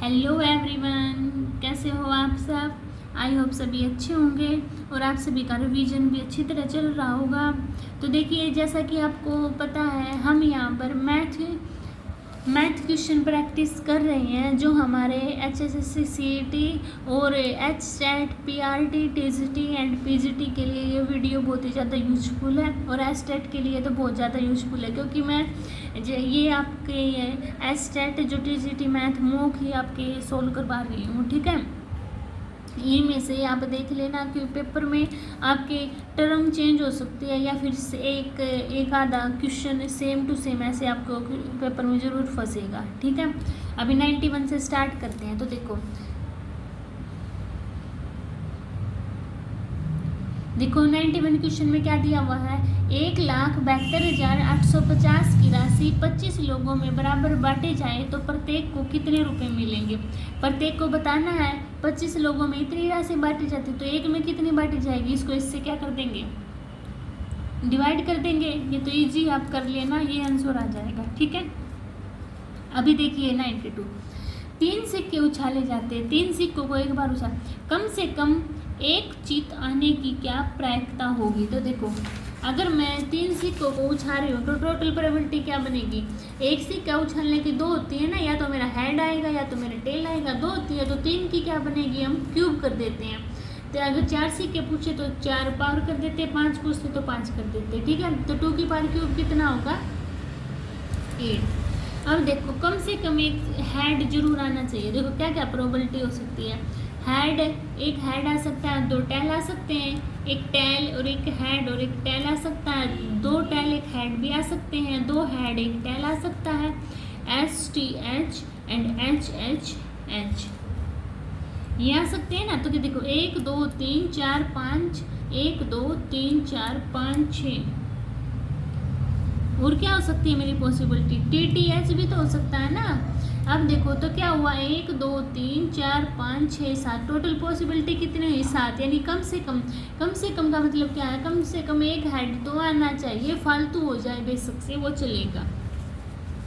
Hello everyone, कैसे हो आप सब। आई होप सभी अच्छे होंगे और आप सभी का रिवीजन भी अच्छी तरह चल रहा होगा। तो देखिए, जैसा कि आपको पता है, हम यहाँ पर मैथ क्वेश्चन प्रैक्टिस कर रहे हैं जो हमारे HSSC CET और HSET PRT TCT and PGT के लिए ये वीडियो बहुत ही ज़्यादा यूजफुल है और STET के लिए तो बहुत ज़्यादा यूजफुल है, क्योंकि मैं ये आपके STET जो TCT मैथ मॉक ही आपके सोल्व करवा रही हूँ। ठीक है, इनमें से आप देख लेना कि पेपर में आपके टर्म चेंज हो सकती है या फिर एक आधा क्वेश्चन सेम टू सेम ऐसे आपको पेपर में ज़रूर फंसेगा। ठीक है, अभी 91 से स्टार्ट करते हैं। तो देखो 91 क्वेश्चन में क्या दिया हुआ है। 1,72,850 की राशि 25 लोगों में बराबर बांटे जाए तो प्रत्येक को कितने रुपए मिलेंगे। प्रत्येक को बताना है। 25 लोगों में इतनी राशि बांटी जाती तो एक में कितनी बांटी जाएगी, इसको इससे क्या कर देंगे, डिवाइड कर देंगे। ये तो इजी आप कर लेना, ये आंसर आ जाएगा। ठीक है, अभी देखिए 92। 3 सिक्के उछाले जाते हैं, 3 सिक्कों को एक बार उछाल, कम से कम एक जीत आने की क्या प्रायिकता होगी। तो देखो, अगर मैं 3 सिक्कों को उछाल रही हूँ तो टोटल प्रोबेबिलिटी क्या बनेगी। एक सिक्का उछालने की 2 होती है ना, या तो मेरा हेड आएगा या तो मेरा टेल आएगा। 2 होती है तो 3 की क्या बनेगी, हम क्यूब कर देते हैं। तो अगर 4 सिक्के पूछे तो 4 पावर कर देते, 5 पूछते तो 5 कर देते। ठीक है, तो 2 की पावर क्यूब कितना होगा, 8। अब देखो, कम से कम एक हेड जरूर आना चाहिए। देखो क्या क्या प्रोबेबिलिटी हो सकती है। हेड, एक हेड आ सकता है, 2 टेल आ सकते हैं, एक टेल और एक हेड और एक टेल आ सकता है, 2 टेल एक हेड भी आ सकते हैं, 2 हेड एक टेल आ सकता है। STH एंड HHH ये आ सकते हैं ना। तो देखो 1 2 3 4 5, 1 2 3 4 5 6, और क्या हो सकती है मेरी पॉसिबिलिटी, TTH भी तो हो सकता है ना। अब देखो तो क्या हुआ, 1 2 3 4 5 6 7, टोटल पॉसिबिलिटी कितनी हुई, 7। यानी कम से कम का मतलब क्या है, कम से कम एक हेड तो आना चाहिए, फालतू हो जाए बेशक से वो चलेगा।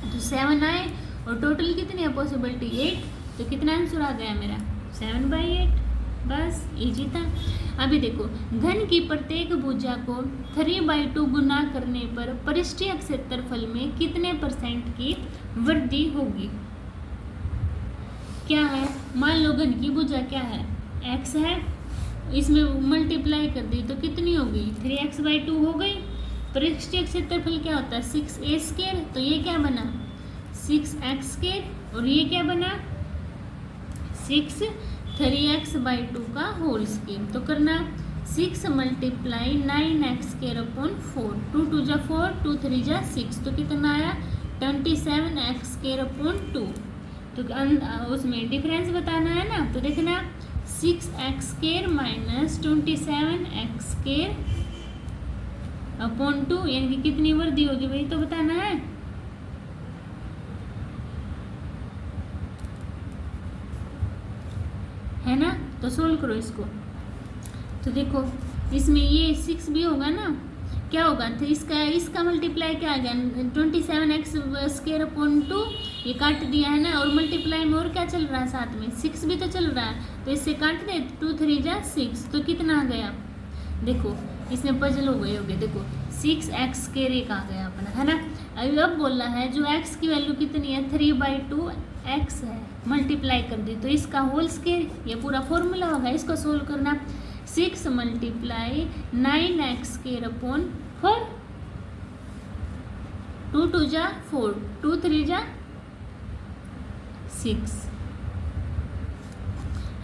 तो 7 आए और टोटल कितनी है पॉसिबिलिटी, 8। तो कितना आंसर आ गया मेरा, 7/8। बस इजी था। अभी देखो, घन की प्रत्येक भुजा को 3/2 गुना करने पर पृष्ठीय क्षेत्रफल में कितने % की वृद्धि होगी। क्या है, मान लो घन की भुजा क्या है, x है, इसमें मल्टीप्लाई कर दी तो कितनी होगी, 3x/2 हो गई। पृष्ठीय क्षेत्रफल क्या होता है, 6a²। तो ये क्या बना, 6x², और ये क्या बना, 6 3x/2 का होल स्क्वायर। तो करना 6 × 9x²/4, 2 2 जा 4, 2 3 जा 6, तो कितना आया, 27x²/2। तो उसमें डिफरेंस बताना है ना। तो देखना 6x² - 27x²/2 यानी कि कितनी वृद्धि होगी भाई, तो बताना है ना। तो सोल्व करो इसको। तो देखो इसमें ये 6 भी होगा ना, क्या होगा, तो इसका मल्टीप्लाई क्या आ गया, 27x²/2, ये काट दिया है ना। और मल्टीप्लाई में और क्या चल रहा है, साथ में 6 भी तो चल रहा है, तो इससे काट दे, 2 3 जा 6, तो कितना आ गया। देखो इसमें पजल हो गए होंगे। देखो 6x² एक आ गया अपना, है ना। अब बोला है जो x की वैल्यू कितनी है, 3/2 x है, मल्टीप्लाई कर दी तो इसका होल स्क्वायर, ये पूरा फॉर्मूला होगा। इसको सोल्व करना, 6 × 9x²/4, 2 2 जा 4, 2 3 जा 6,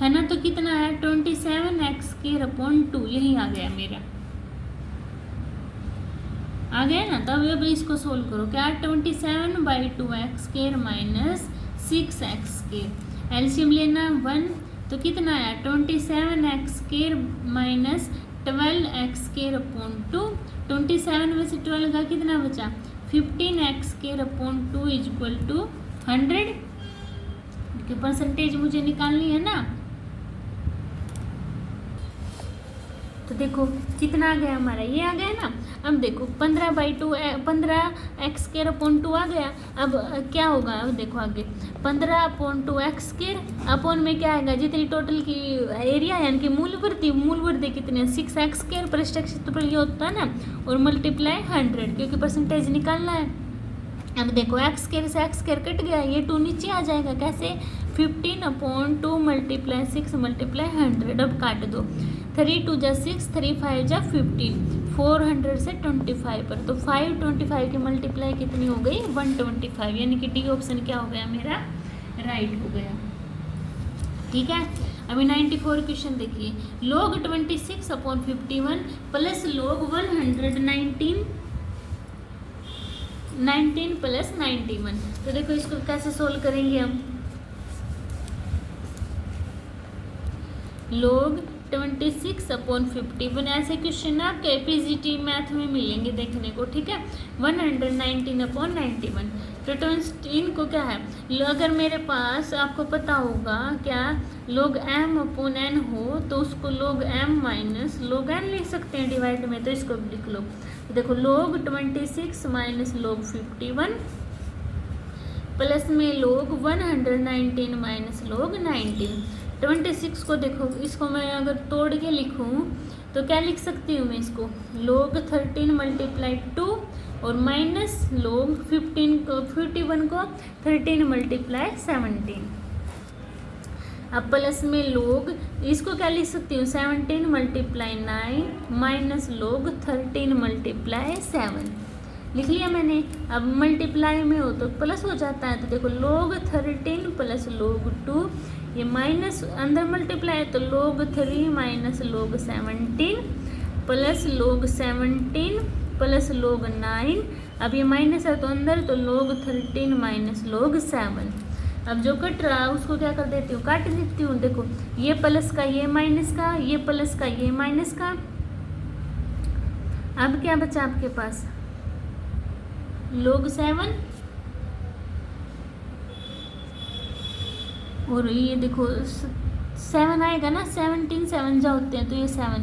है ना। तो कितना है, 27x²/2, यही आ गया मेरा, आ गया ना। तब अब इसको सोल्व करो, क्या 27/2x² - 6x², एलसीएम लेना 1, तो कितना आया, 27x² - 12x²/2, 27 में से 12 का कितना बचा, 15x²/2 = 100 की परसेंटेज मुझे निकालनी है ना। तो देखो कितना आ गया हमारा, ये आ गया ना। अब देखो 15/2 15x² आ गया। अब क्या होगा, अब देखो आगे 15/2x² अपॉन में क्या आएगा, जितनी टोटल की एरिया यानी कि मूल वृद्धि कितनी है 6x² पर ये होता है ना, और मल्टीप्लाई 100 क्योंकि परसेंटेज निकालना है। अब देखो x² से x² कट गया, ये 2 नीचे आ जाएगा, कैसे 15/2 × 6 × 100। अब काट दो, 3 2 जा 6, 3 5 जा 15, 400 से 25 पर, तो 525 की मल्टीप्लाई कितनी हो गई 125, यानी कि डी ऑप्शन क्या हो गया मेरा, राइट हो गया। ठीक है, अभी 94 क्वेश्चन देखिए, log 26/51 प्लस log 119 प्लस 91। तो देखो इसको कैसे सोल्व करेंगे हम, log 26/51 ऐसे क्वेश्चन आपके पीजीटी मैथ में मिलेंगे देखने को। ठीक है, 119/91। तो इनको क्या है, अगर मेरे पास आपको पता होगा क्या log m/n हो तो उसको log m minus log n लिख सकते हैं डिवाइड में, तो इसको लिख लो। तो देखो log 26 माइनस log 51 प्लस में log 119 माइनस log 19। 26 को देखो, इसको मैं अगर तोड़ के लिखूं तो क्या लिख सकती हूँ मैं इसको, log 13 × 2 और माइनस log 51 को 13 × 17। अब प्लस में log इसको क्या लिख सकती हूँ 17 × 9 माइनस log 13 × 7 लिख लिया मैंने। अब मल्टीप्लाई में हो तो प्लस हो जाता है, तो देखो log 13 प्लस log 2, ये माइनस अंदर मल्टीप्लाई है तो log 3 minus log 17 plus log 17 plus log 9। अब ये माइनस है तो अंदर, तो log 13 माइनस log 7। अब जो कट रहा है उसको क्या कर देती हूँ, काट देती हूँ। देखो ये प्लस का ये माइनस का, ये प्लस का ये माइनस का। अब क्या बचा आपके पास, log 7 और ये देखो 7 आएगा ना, 17 7 जा होते हैं तो ये 7,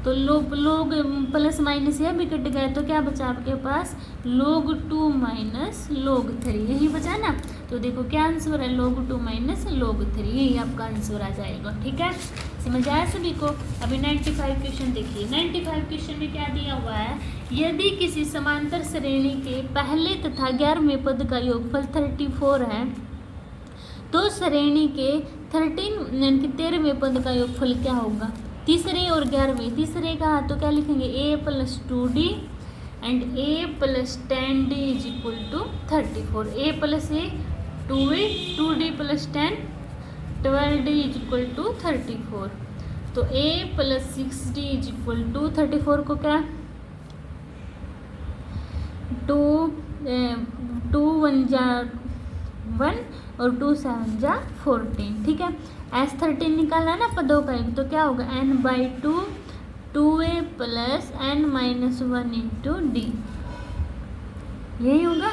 तो log प्लस माइनस यह भी कट गए, तो क्या बचा आपके पास log 2 माइनस log 3, यही बचा ना। तो देखो क्या आंसर है, log 2 माइनस log 3, यही आपका आंसर आ जाएगा। ठीक है, समझ आया सभी को। अभी 95 क्वेश्चन देखिए, 95 क्वेश्चन में क्या दिया हुआ है, यदि किसी समांतर श्रेणी के पहले तथा 11वें पद का योगफल 34 है तो श्रेणी के 13वें पद का योगफल क्या होगा, तीसरे और 11वें। तीसरे का तो क्या लिखेंगे a + 2d and a + 10d = 34, a + a 2a 2d + 10 12d = 34। तो a + 6d = 34 को क्या 2 1 जा 1 और 2 7 जा 14। ठीक है, S13 निकालना है ना पदों का, तो क्या होगा n/2 2a + n - 1 × d, यही होगा।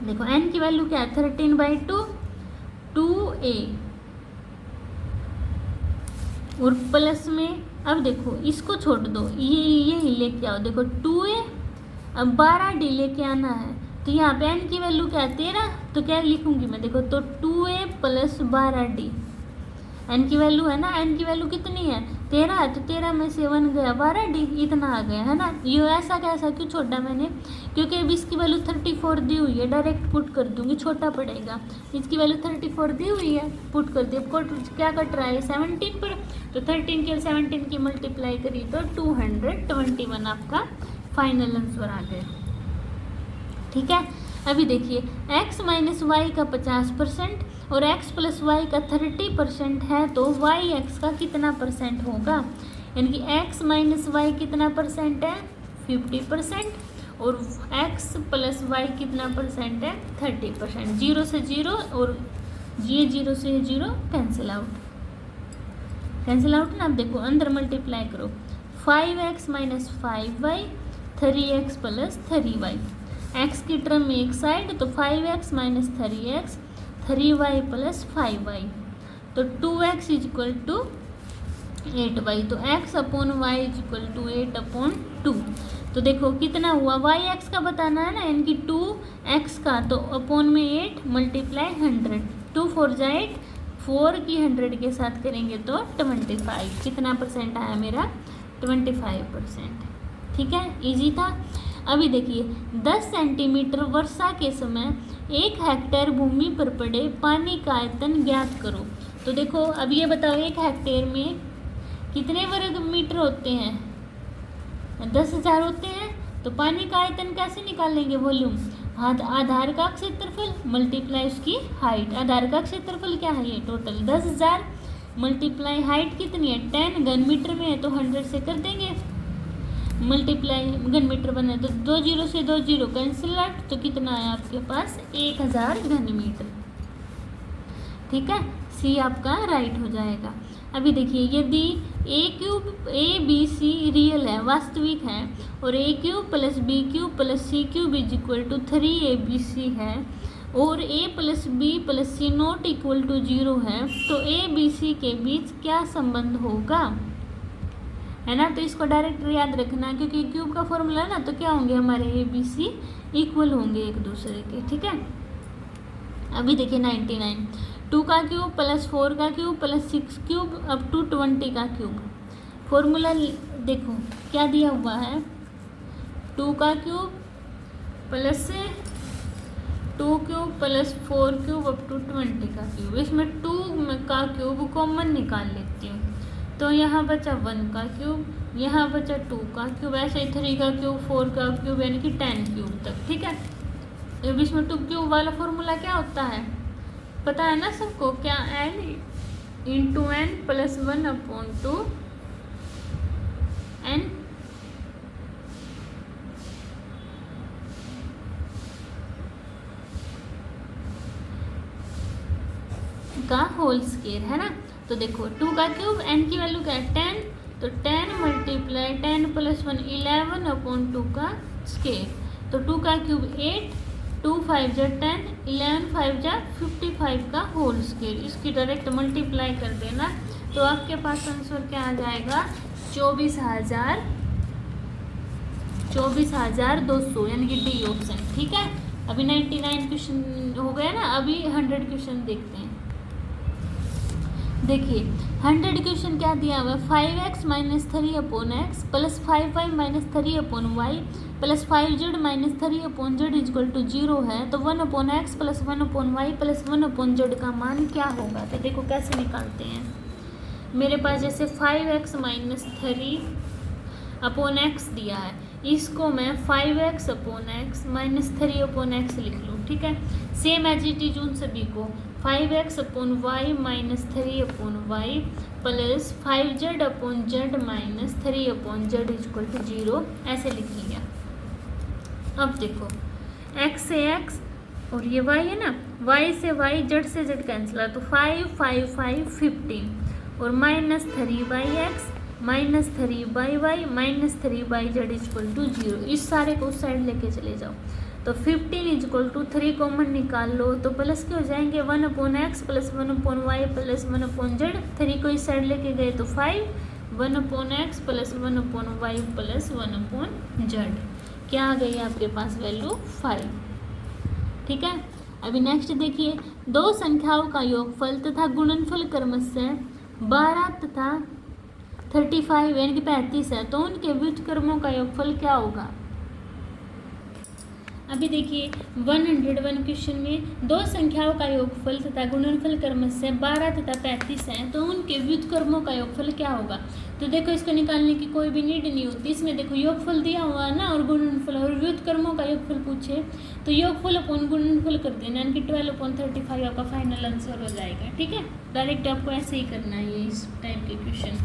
देखो n की वैल्यू क्या है 13/2 2a और प्लस में, अब देखो इसको छोड़ दो, ये लेके आओ, देखो 2a, अब 12d लेके आना है, तो यहाँ पे n की वैल्यू क्या है 13, तो क्या लिखूंगी मैं, देखो तो 2a + 12d, n की वैल्यू है ना, n की वैल्यू कितनी है 13, तो 13 में से 1 गया 12d, इतना आ गया है ना। ये ऐसा कैसा क्यों छोटा मैंने, क्योंकि अब इसकी वैल्यू 34 दी हुई है, डायरेक्ट पुट कर दूंगी, छोटा पड़ेगा। इसकी वैल्यू 34 दी हुई है, पुट कर दी। अब क्या कट रहा है 17 पर, तो 13 के 17 की मल्टीप्लाई करी तो 221 आपका फाइनल आंसर आ गया। ठीक है, अभी देखिए x - y का 50% और x + y का 30% है, तो y x का कितना परसेंट होगा, यानी कि x - y कितना परसेंट है 50% और x + y कितना परसेंट है 30%। 0 से 0 और ये 0 से 0 कैंसिल आउट ना। अब देखो अंदर मल्टीप्लाई करो, 5x - 5y 3x + 3y, x की टर्म में एक साइड, तो 5x - 3x 3y + 5y, तो 2x = 8y, तो x upon Y is equal to 8/2। तो देखो कितना हुआ, वाई एक्स का बताना है ना, यानी कि 2x का, तो अपॉन में 8 मल्टीप्लाई 100, 2 4 जा 8, 4 की 100 के साथ करेंगे तो 25। कितना परसेंट आया मेरा, 25%। ठीक है, इजी था। अभी देखिए 10 सेंटीमीटर वर्षा के समय 1 हेक्टेयर भूमि पर पड़े पानी का आयतन ज्ञात करो। तो देखो अब ये बताओ 1 हेक्टेयर में कितने वर्ग मीटर होते हैं, 10,000 होते हैं। तो पानी का आयतन कैसे निकालेंगे, वॉल्यूम, आधार का क्षेत्रफल मल्टीप्लाई उसकी हाइट। आधार का क्षेत्रफल क्या है, ये टोटल 10,000 मल्टीप्लाई हाइट कितनी है 10, घन मीटर में है तो 100 से कर देंगे, मल्टीप्लाई घन मीटर बने तो 2 0 से 2 0 कैंसिल आउट, तो कितना है आपके पास 1000 घन मीटर। ठीक है, सी आपका राइट हो जाएगा। अभी देखिए यदि a b c रियल है, वास्तविक है, और a³ + b³ + c³ is equal to 3abc है, और a + b + c not equal to 0 है, तो a b c के बीच क्या संबंध होगा, है ना। तो इसको डायरेक्ट याद रखना, क्योंकि क्यूब का फॉर्मूला है ना, तो क्या होंगे हमारे a b c इक्वल होंगे एक दूसरे के। ठीक है, अभी देखिए 99, 2 का क्यूब + 4 का क्यूब + 6 क्यूब अप टू 20 का क्यूब। फॉर्मूला देखो क्या दिया हुआ है, 2 का cube + 2 cube + 4 cube up to 20 का क्यूब। इसमें 2 का क्यूब कॉमन निकाल लेती हूँ, तो यहाँ बचा 1 का क्यूब, यहाँ बचा 2 का क्यूब, ऐसे ही 3 का क्यूब, 4 का क्यूब, यानी कि 10 क्यूब तक। ठीक है, तो इसमें 2 क्यूब वाला फॉर्मूला क्या होता है पता है ना सबको, क्या n × n + 1/2 n का होल स्क्वायर, है ना। तो देखो 2 का क्यूब, n की वैल्यू क्या है 10, तो 10 मल्टीप्लाई 10 + 1 11/2 का स्क्वायर। तो 2 का क्यूब 8, 2 5 जा 10, 11 5 जा 55 का होल स्क्वायर। इसकी डायरेक्ट मल्टीप्लाई कर देना, तो आपके पास आंसर क्या आ जाएगा 24,200, यानी कि डी ऑप्शन। ठीक है, अभी 99 क्वेश्चन हो गया ना, अभी 100 क्वेश्चन देखते हैं। देखिए 100 क्वेश्चन क्या दिया हुआ है, 5x - 3/x + 5y - 3/y + 5z - 3/z equal to 0 है, तो 1/x + 1/y + 1/z का मान क्या होगा। तो देखो कैसे निकालते हैं, मेरे पास जैसे 5x - 3/x दिया है, इसको मैं 5x/x - 3/x लिख लूँ। ठीक है, सेम एज इट इज उन सभी को 5x/y - 3/y + 5z/z - 3/z equal to 0 ऐसे लिख लिया। अब देखो x से x और ये y है ना, y से y, z से z कैंसिल है, तो 5 5 5 15 और -3/x -3/y -3/z equal to 0। इस सारे को उस साइड लेके चले जाओ, तो 15 इक्वल टू 3 कॉमन निकाल लो, तो प्लस के हो जाएंगे 1/x + 1/y + 1/z। 3 को इस साइड लेके गए तो 5, 1/x + 1/y + 1/z, क्या आ गई आपके पास वैल्यू 5। ठीक है, अभी नेक्स्ट देखिए, दो संख्याओं का योगफल तथा गुणनफल क्रमशः 12 तथा 35 यानी कि 35 है, तो उनके व्युत्क्रमों का योगफल क्या होगा। अभी देखिए 101 क्वेश्चन में दो संख्याओं का योगफल तथा गुणनफल क्रमशः 12 तथा 35 है, तो उनके व्युत्क्रमों का योगफल क्या होगा। तो देखो इसको निकालने की कोई भी नीड नहीं होती, इसमें देखो योगफल दिया हुआ है ना, और गुणनफल और व्युत्क्रमों का योगफल पूछे तो योगफल अपॉन गुणनफल कर देना, यानी कि 12/35 आपका फाइनल आंसर हो जाएगा। ठीक है, डायरेक्ट आपको ऐसे ही करना है इस टाइप के क्वेश्चन।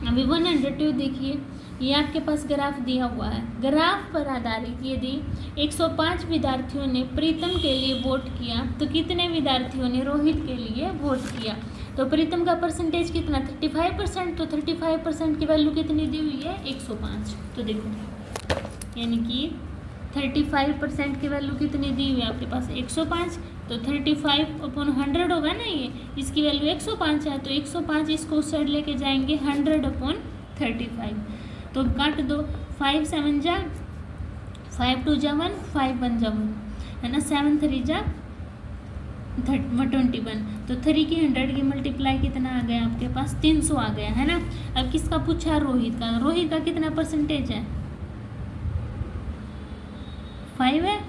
अभी 102 देखिए, ये आपके पास ग्राफ दिया हुआ है, ग्राफ पर आधारित यदि 105 विद्यार्थियों ने प्रीतम के लिए वोट किया तो कितने विद्यार्थियों ने रोहित के लिए वोट किया। तो प्रीतम का परसेंटेज कितना 35%, तो 35% की वैल्यू कितनी दी हुई है 105। तो देखो यानी कि 35% की वैल्यू कितनी दी हुई है आपके पास 105, तो 35/100 होगा ना ये, इसकी वैल्यू 105 है, तो 105 इसको उस साइड लेके जाएंगे 100/35। तो काट दो, 5 7 जा 5 2 जा 1, 5 1 जा 1, है ना, 7 3 जा 21। तो 3 की 100 की मल्टीप्लाई कितना आ गया आपके पास, 300 आ गया, है ना। अब किसका पूछा, रोहित का। रोहित का कितना परसेंटेज है, 5 है,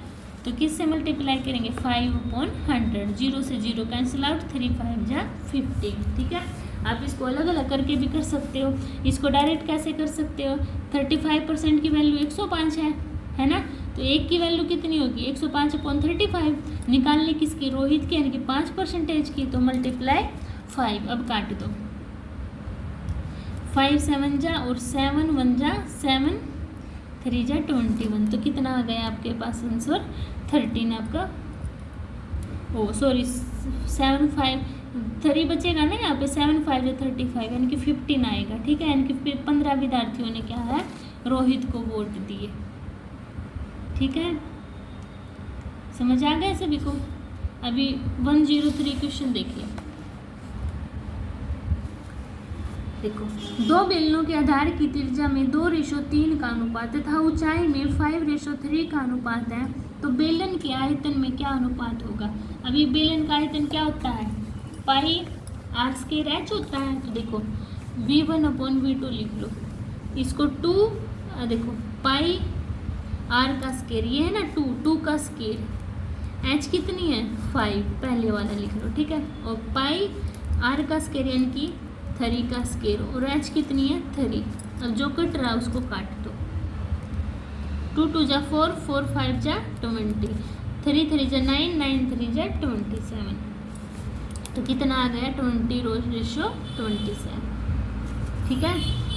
तो किससे मल्टीप्लाई करेंगे, 5/100, 0 से 0 कैंसिल आउट, 3 5 जा 15, ठीक है। आप इसको अलग अलग करके भी कर सकते हो, इसको डायरेक्ट कैसे कर सकते हो, 35% की वैल्यू 105 है ना, तो एक की वैल्यू कितनी होगी, 105/35, निकालने किसकी, रोहित की, यानी कि 5% की, तो मल्टीप्लाई 5। अब काट दो, 5 7 जा और 7 1 जा 7 3 जा 21, तो कितना आ गया आपके पास आंसर, 13 आपका, ओ सॉरी 7 5 3 बचेगा ना यहाँ पे, 7 5 जा 35, यानी कि 15 आएगा, ठीक है। यानी कि 15 विद्यार्थियों ने क्या है, रोहित को वोट दिए, ठीक है। समझ आ गया सभी को। अभी 103 क्वेश्चन देखिए, देखो, 2 बेलनों के आधार की त्रिज्या में 2:3 का अनुपात तथा ऊंचाई में 5:3 का अनुपात है, तो बेलन के आयतन में क्या अनुपात होगा। अभी बेलन का आयतन क्या होता है, पाई आर स्क्वायर एच होता है, तो देखो V1/V2 लिख लो, इसको 2 देखो पाई आर का स्क्वायर, ये है ना 2 का स्क्वायर, एच कितनी है 5, पहले वाला लिख लो, ठीक है। और पाई आर का स्क्वायर यानी कि 3 का स्क्वायर, और एच कितनी है 3। अब जो कट रहा है उसको काट दो, 2 2 जा 4, 4 5 जा 20, 3 3 जा 9, 9 3 जा 27, तो कितना आ गया 20:27, ठीक है।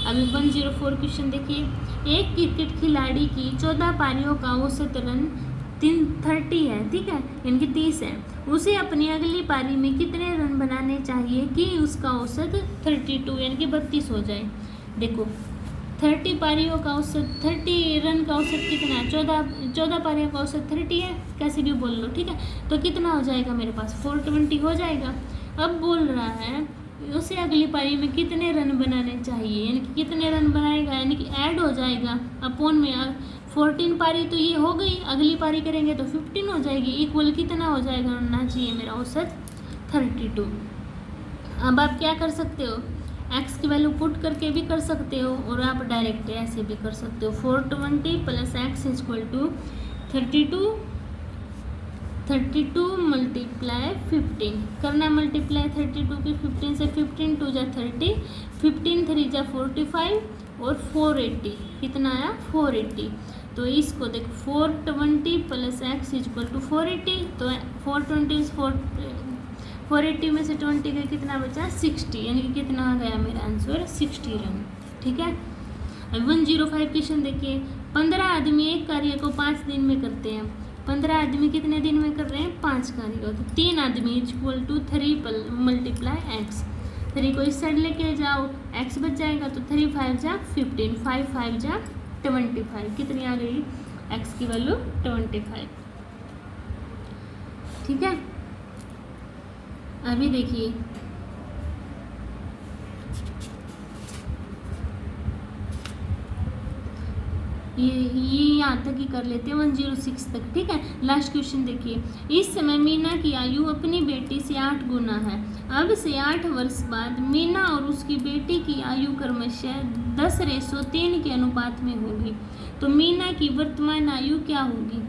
अभी 104 क्वेश्चन देखिए, एक क्रिकेट खिलाड़ी की 14 पारियों का औसत रन 30 है, ठीक है, यानी कि 30 है, उसे अपनी अगली पारी में कितने रन बनाने चाहिए कि उसका औसत 32 यानी कि 32 हो जाए। देखो 30 पारियों का औसत, 30 रन का औसत कितना है, 14 पारियों का औसत 30 है, कैसे भी बोल लो, ठीक है। तो कितना हो जाएगा मेरे पास 420 हो जाएगा। अब बोल रहा है उसे अगली पारी में कितने रन बनाने चाहिए, यानी कि कितने रन बनाएगा, यानी कि ऐड हो जाएगा अपोन में, 14 पारी तो ये हो गई, अगली पारी करेंगे तो 15 हो जाएगी, इक्वल कितना हो जाएगा, होना चाहिए मेरा औसत 32। अब आप क्या कर सकते हो, एक्स की वैल्यू पुट करके भी कर सकते हो, और आप डायरेक्ट ऐसे भी कर सकते हो, 420 + x = 32 मल्टीप्लाई 15 करना, मल्टीप्लाई 32 की 15 से, 15 2 जा 30, 15 3 जा 45 और 480, कितना आया 480। तो इसको देखो 420 + x = 480, तो 480 में से 20 का कितना बचा 60, यानी कि कितना आ गया मेरा आंसर 60 रन, ठीक है। अब 105 क्वेश्चन देखिए, 15 आदमी एक कार्य को 5 दिन में करते हैं, 15 आदमी कितने दिन में कर रहे हैं, 5 कार्य को, तो 3 आदमी = 3 × x, 3 को इस साइड लेके जाओ, x बच जाएगा, तो 3 5 जा 15, 5 5 जा 25, कितनी आ गई x की वैल्यू 25, ठीक है। अभी देखिए ये यहाँ तक ही कर लेते हैं 106 तक, ठीक है। लास्ट क्वेश्चन देखिए, इस समय मीना की आयु अपनी बेटी से 8 गुना है, अब से 8 वर्ष बाद मीना और उसकी बेटी की आयु क्रमशः 10:3 के अनुपात में होगी, तो मीना की वर्तमान आयु क्या होगी।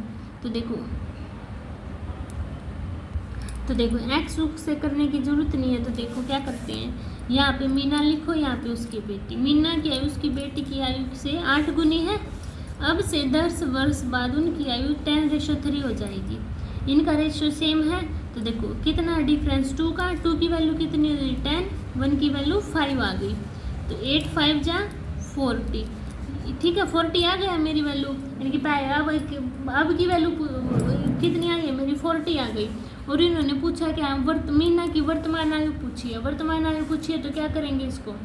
तो देखो एक्स रूप से करने की जरूरत नहीं है, तो देखो क्या करते हैं, यहाँ पे मीना लिखो, यहाँ पे उसकी बेटी, मीना की आयु उसकी बेटी की आयु से 8 गुनी है, अब से 10 वर्ष बाद उनकी आयु 10:3 हो जाएगी, इनका रेशियो सेम है, तो देखो कितना डिफरेंस 2 का, 2 की वैल्यू कितनी हुई 10, 1 की वैल्यू 5 आ गई, तो 8 5 जा 40, ठीक है, 40 आ गया मेरी वैल्यू, यानी कि अब की वैल्यू कितनी आई है मेरी 40 आ गई। और इन्होंने पूछा क्या, मीना की वर्तमान आयु पूछी है, वर्तमान आयु पूछी है, तो क्या करेंगे, इसको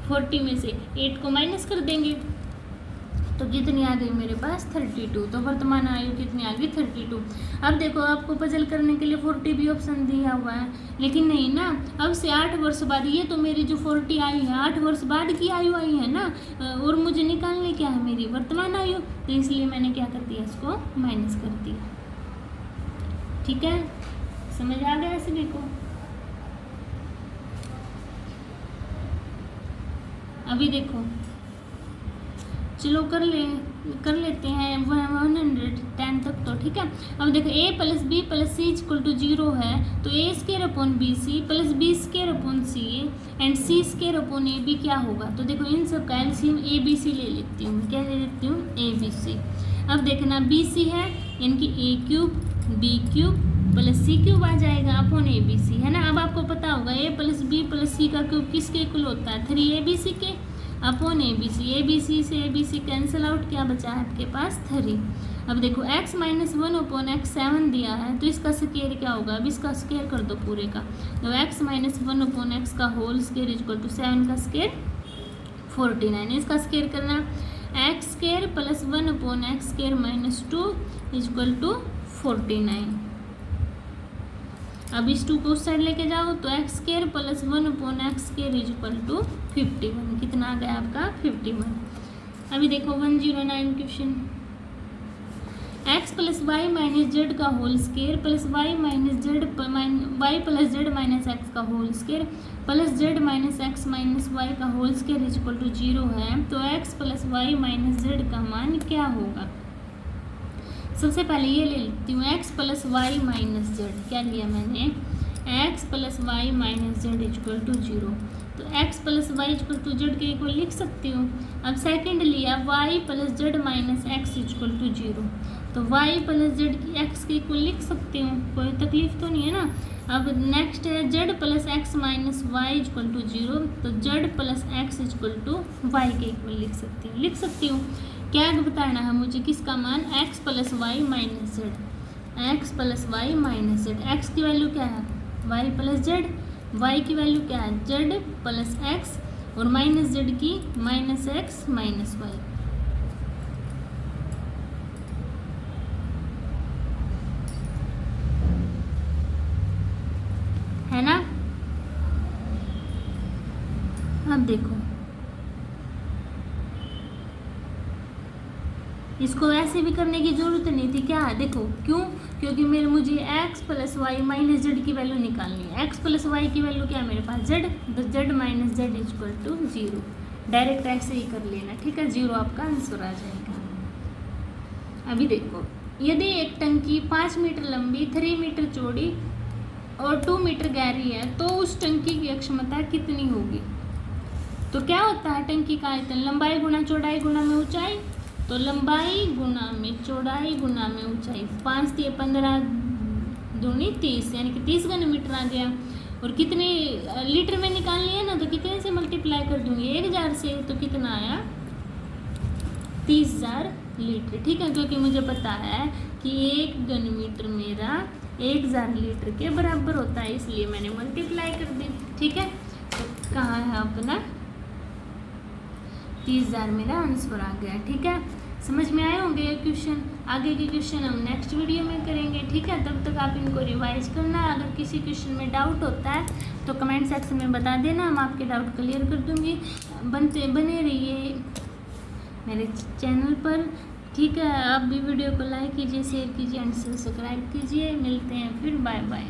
40 में से 8 को माइनस कर देंगे, तो कितनी आ गई मेरे पास 32। तो वर्तमान आयु कितनी आ गई 32। अब देखो आपको पजल करने के लिए 40 भी ऑप्शन दिया हुआ है, लेकिन नहीं ना, अब से 8 वर्ष बाद, ये तो मेरी जो 40 आई है 8 वर्ष बाद की आयु आई है ना, और मुझे निकालने क्या है मेरी वर्तमान आयु, तो इसलिए मैंने क्या कर दिया, इसको माइनस कर दिया। ठीक है, समझ आ गया सभी को। अभी देखो चलो कर लेते हैं 110 तक तो। ठीक है, अब देखो a plus B plus C equal to 0 है, तो a square upon B C plus B square upon C and C square upon A B क्या होगा। तो देखो इन सब का एलसीएम ए बी सी ले लेती हूँ। क्या ले लेती हूँ, ए बी सी। अब देखना बी सी है यानी कि ए क्यूब बी क्यूब प्लस सी क्यूब आ जाएगा अपॉन ए बी सी, है ना। अब आपको पता होगा a प्लस बी प्लस सी का क्यूब किसके इक्वल होता है, 3abc के अपॉन ए बी सी से A B C cancel out, क्या बचा है आपके पास 3। अब देखो x माइनस 1 अपॉन x 7 दिया है, तो इसका स्क्वायर क्या होगा, अब इसका स्क्वायर कर दो पूरे का। तो x माइनस 1 अपॉन x का होल स्क्वायर इक्वल टू 7 का स्क्वायर 49। इसका स्क्वायर करना x square plus 1 upon x square minus 2 equal to 49। अब इस 2 को उस साइड लेके जाओ तो x square plus 1 upon x square equal to 51। कितना आ गया आपका 51। अभी देखो 109 question, x plus Y minus z का whole square plus Y minus z y plus Z minus x का whole square plus Z minus x minus y का whole square equal to 0 है, तो x plus Y minus z का मान क्या होगा। सबसे पहले ये ले लेती हूँ x plus Y minus Z. क्या लिया मैंने, x plus Y minus Z equal to 0, तो x plus Y equal to Z के इक्वल लिख सकती हूँ। अब सेकंड लिया y plus Z minus X equal to 0, तो y प्लस जेड की x के इक्वल लिख सकती हूँ, कोई तकलीफ तो नहीं है ना। अब नेक्स्ट है z plus X minus Y equal to 0, तो z plus X equal to Y के इक्वल लिख सकती हूँ। क्या बताना है मुझे, किसका मान, x plus Y minus Z, X plus Y minus Z. X की वैल्यू क्या है, y प्लस जेड, y की वैल्यू क्या है, z प्लस एक्स, और माइनस जेड की माइनस एक्स माइनस वाई। है ना। अब देखो इसको ऐसे भी करने की जरूरत नहीं थी, क्या है देखो, क्यों, क्योंकि मुझे x plus Y minus Z की वैल्यू निकालनी है। x प्लस वाई की वैल्यू क्या है मेरे पास z, तो z minus Z equal to 0। Direct ऐसे ही कर लेना, ठीक है, 0 आपका आंसर आ जाएगा। अभी देखो, यदि एक टंकी 5 मीटर लंबी 3 मीटर चौड़ी और 2 मीटर गहरी है, तो उस टंकी की क्षमता कितनी होगी। तो क्या होता है टंकी का आयतन, लंबाई गुना चौड़ाई गुना में ऊंचाई, तो लंबाई गुना में चौड़ाई गुना में ऊंचाई, 5 × 15 दूनी 30, यानी कि 30 घन मीटर आ गया। और कितने लीटर में निकालनी है ना, तो कितने से मल्टीप्लाई कर दूंगी, 1000 से, तो कितना आया 30,000 लीटर। ठीक है, क्योंकि मुझे पता है कि 1 घन मीटर मेरा 1000 लीटर के बराबर होता है, इसलिए मैंने मल्टीप्लाई कर दी। ठीक है, तो कहाँ है अपना 30,000 मेरा आंसर आ गया। ठीक है, समझ में आए होंगे ये क्वेश्चन। आगे के क्वेश्चन हम नेक्स्ट वीडियो में करेंगे। ठीक है, तब तक आप इनको रिवाइज करना। अगर किसी क्वेश्चन में डाउट होता है तो कमेंट सेक्शन में बता देना, हम आपके डाउट क्लियर कर दूंगी। बने रहिए मेरे चैनल पर। ठीक है, आप भी वीडियो को लाइक कीजिए, शेयर कीजिए एंड सब्सक्राइब कीजिए। मिलते हैं फिर, बाय बाय।